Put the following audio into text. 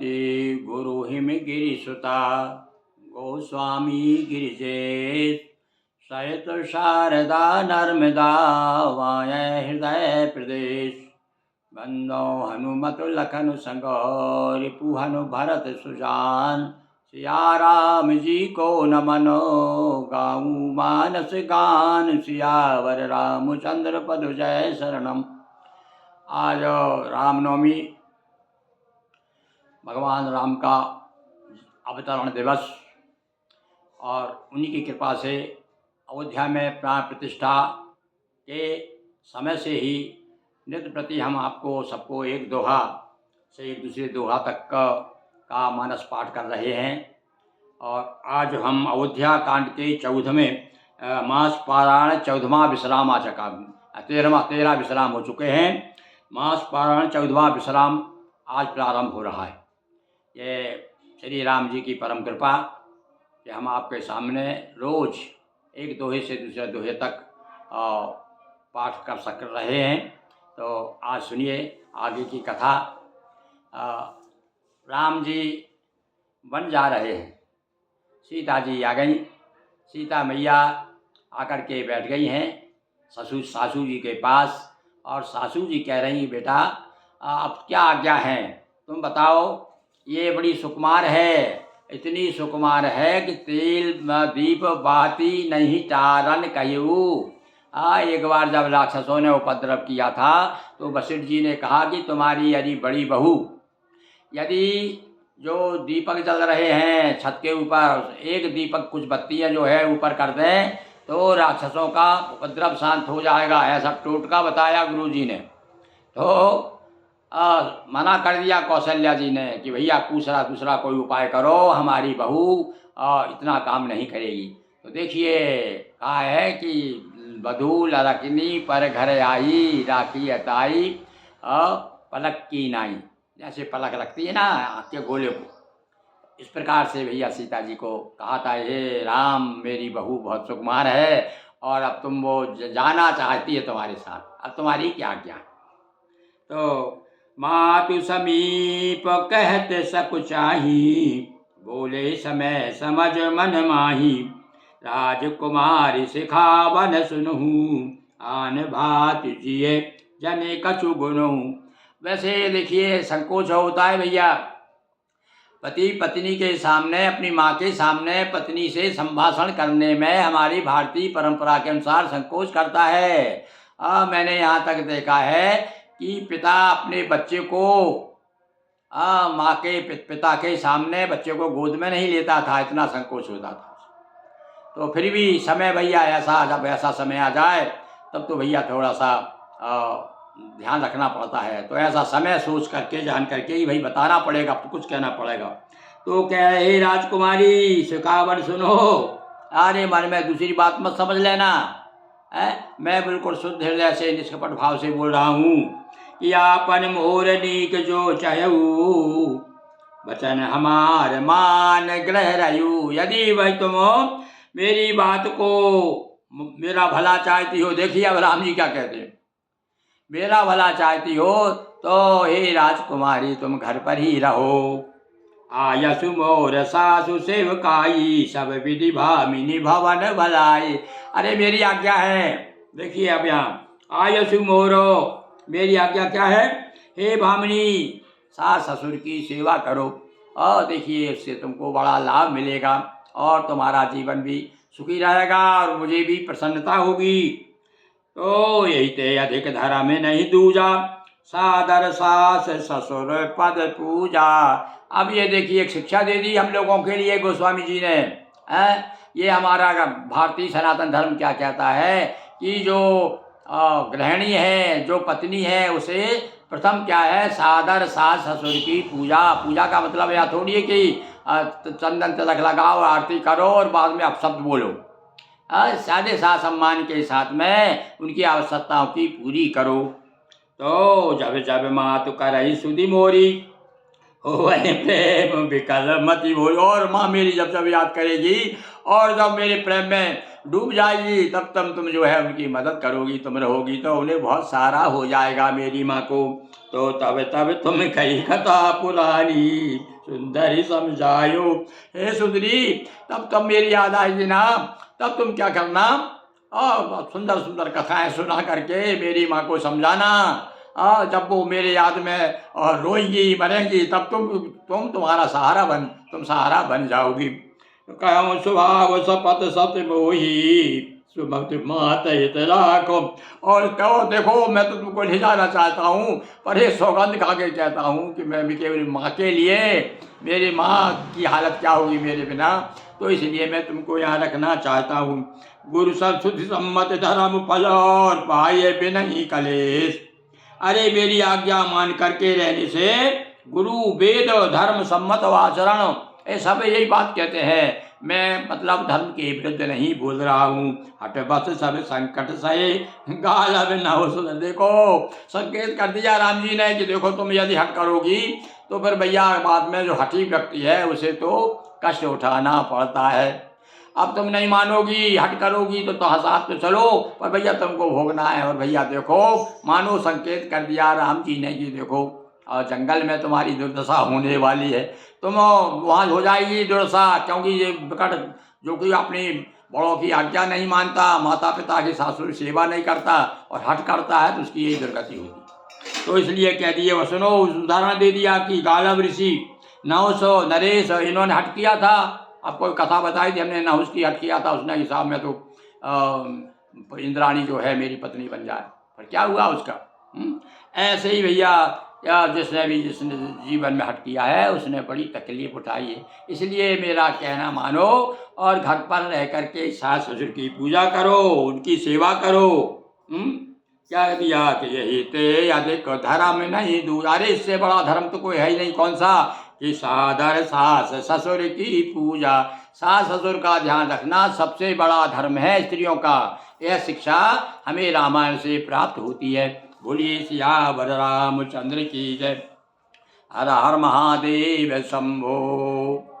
पति गुरु हिमगिरिसुता गोस्वामी गिरिजेश सहित शारदा नर्मदा वाय हृदय प्रदेश बंदो हनुमत लखन संग रिपु हनु भरत सुजान सिया राम जी को नमनो गाऊं मानस गान सियावर रामचंद्र पद जय शरणम। आज रामनवमी, भगवान राम का अवतरण दिवस, और उन्हीं की कृपा से अयोध्या में प्राण प्रतिष्ठा के समय से ही नित्य प्रति हम आपको सबको एक दोहा से एक दूसरे दोहा तक का मानस पाठ कर रहे हैं। और आज हम अयोध्या कांड के 14वें मास पारायण 14वां विश्राम आ चुका, 13 विश्राम हो चुके हैं। मास पारायण 14वां विश्राम आज प्रारंभ हो रहा है। ये श्री राम जी की परम कृपा कि हम आपके सामने रोज़ एक दोहे से दूसरे दोहे तक पाठ कर रहे हैं। तो आज सुनिए आगे की कथा। राम जी वन जा रहे हैं, सीता जी आ गई। सीता मैया आकर के बैठ गई हैं सासू जी के पास, और सासू जी कह रही, बेटा अब क्या आज्ञा है, तुम बताओ। ये बड़ी सुकुमार है, इतनी सुकुमार है कि तेल दीप बाती नहीं टारन कयू। एक बार जब राक्षसों ने उपद्रव किया था तो वशिष्ठ जी ने कहा कि तुम्हारी यदि बड़ी बहू यदि जो दीपक जल रहे हैं छत के ऊपर, एक दीपक कुछ बत्तियां जो है ऊपर कर दें तो राक्षसों का उपद्रव शांत हो जाएगा, ऐसा टोटका बताया गुरु जी ने। तो मना कर दिया कौशल्या जी ने कि भैया दूसरा कोई उपाय करो, हमारी बहू इतना काम नहीं करेगी। तो देखिए कहा है कि बधू लड़कनी पर घर आई, राखी अताई पलक की नाई। जैसे पलक लगती है ना आँख के गोले को, इस प्रकार से भैया सीता जी को कहा था, हे राम मेरी बहू बहुत सुकुमार है और अब तुम वो जाना चाहती है तुम्हारे साथ, अब तुम्हारी क्या आज्ञा। तो मातु समीप कहते सकुचाही, बोले समय समझ मन माही। राजकुमारी सिखावन सुनहूँ, आन भात जिए जने कछु गुनहूँ। वैसे देखिए संकोच होता है भैया, पति पत्नी के सामने, अपनी माँ के सामने पत्नी से संभाषण करने में हमारी भारतीय परंपरा के अनुसार संकोच करता है। मैंने यहाँ तक देखा है कि पिता अपने बच्चे को माँ के पिता के सामने बच्चे को गोद में नहीं लेता था, इतना संकोच होता था। तो फिर भी समय भैया ऐसा, जब ऐसा समय आ जाए तब तो भैया थोड़ा सा ध्यान रखना पड़ता है। तो ऐसा समय सोच करके जान करके ही भाई बताना पड़ेगा, अब तो कुछ कहना पड़ेगा। तो कह हे राजकुमारी सिखावन सुनो, अरे मन में दूसरी बात मत समझ लेना है, मैं बिल्कुल शुद्ध हृदय से निष्कपट भाव से बोल रहा हूँ कि आपन मोरनीक जो चाहू, वचन हमार मान ग्रह रहू। यदि वह तुम मेरी बात को, मेरा भला चाहती हो, देखिए अब राम जी क्या कहते हैं, मेरा भला चाहती हो तो हे राजकुमारी तुम घर पर ही रहो। आयसु मोर सासु सेवकाई, सब विधि भामिनी भवन भलाई। अरे मेरी आज्ञा है, देखिए अब यहाँ आयसु मोरो, मेरी आज्ञा क्या है, हे भामिनी सास ससुर की सेवा करो, और देखिए इससे तुमको बड़ा लाभ मिलेगा और तुम्हारा जीवन भी सुखी रहेगा और मुझे भी प्रसन्नता होगी। तो यही ते अधिक धरा में नहीं दूजा, सादर सास ससुर पद पूजा। अब ये देखिए एक शिक्षा दे दी हम लोगों के लिए गोस्वामी जी ने। ये हमारा भारतीय सनातन धर्म क्या कहता है कि जो गृहिणी है, जो पत्नी है, उसे प्रथम क्या है, सादर सास ससुर की पूजा। पूजा का मतलब यह थोड़ी है कि चंदन तिलक लगाओ, आरती करो और बाद में अपशब्द बोलो। सादे सा सम्मान के साथ में उनकी आवश्यकताओं की पूरी करो। तो जब जब माँ तो करही सुधी मोरी, वही प्रेम विकल मति भोरी। और माँ मेरी जब जब याद करेगी और जब मेरे प्रेम में डूब जाएगी तब तुम जो है उनकी मदद करोगी, तुम रहोगी तो उन्हें बहुत सारा हो जाएगा मेरी माँ को। तो तब तुम कही कथा पुरानी, सुंदरी समझायो। हे सुंदरी, तब तुम मेरी याद आएगी ना, तब तुम क्या करना, और सुंदर सुंदर कथाएं सुना करके मेरी माँ को समझाना। जब वो मेरे याद में और रोएंगी मरेंगी, तब तुम्हारा सहारा तुम सहारा बन जाओगी। कहूँ स्वभाव सपत सत्य मोही, सुमत मात हित राखो। और कहो देखो मैं तो तुमको ले जाना चाहता हूँ, पर ये सौगंध खा के कहता हूँ कि मैं केवल माँ के लिए, मेरी माँ की हालत क्या होगी मेरे बिना, तो इसलिए मैं तुमको यहाँ रखना चाहता हूँ। गुरु सब शुद्धि सम्मत धर्म फल और पाए बिन ही कलेश। अरे मेरी आज्ञा मान करके रहने से गुरु वेद धर्म सम्मत आचरण, ये सब यही बात कहते हैं। मैं मतलब धर्म के विरुद्ध नहीं बोल रहा हूँ। हट बस सब संकट सहे गाल न हो सुन। देखो संकेत कर दिया राम जी ने कि देखो तुम यदि हट करोगी तो फिर भैया बाद में जो हठी व्यक्ति है उसे तो कष्ट उठाना पड़ता है। अब तुम नहीं मानोगी, हट करोगी तो साथ तो चलो, पर भैया तुमको भोगना है। और भैया देखो मानो संकेत कर दिया राम जी ने कि देखो और जंगल में तुम्हारी दुर्दशा होने वाली है, तुम वहाँ हो जाएगी दुर्दशा, क्योंकि ये विकट जो कि अपनी बड़ों की आज्ञा नहीं मानता, माता पिता की सासुर सेवा नहीं करता और हट करता है, तो उसकी यही दुर्गति होगी। तो इसलिए कह दिए वह सुनो, उदाहरण दे दिया कि गालव ऋषि नहुष नरेश इन्होंने हट किया था। अब कोई कथा बताई थी हमने, नहुष की हट किया था, उसने हिसाब में तो इंद्राणी जो है मेरी पत्नी बन जाए, पर क्या हुआ उसका। ऐसे ही भैया या जिसने जीवन में हट किया है उसने बड़ी तकलीफ उठाई है। इसलिए मेरा कहना मानो और घर पर रह करके सास ससुर की पूजा करो, उनकी सेवा करो। क्या दिया कि यही ते अधिक धर्म नहीं दूर। इससे बड़ा धर्म तो कोई है ही नहीं। कौन सा, कि सादर सास ससुर की पूजा। सास ससुर का ध्यान रखना सबसे बड़ा धर्म है स्त्रियों का। यह शिक्षा हमें रामायण से प्राप्त होती है। बोलिए सियावर रामचंद्र की जय। हर हर महादेव शंभो।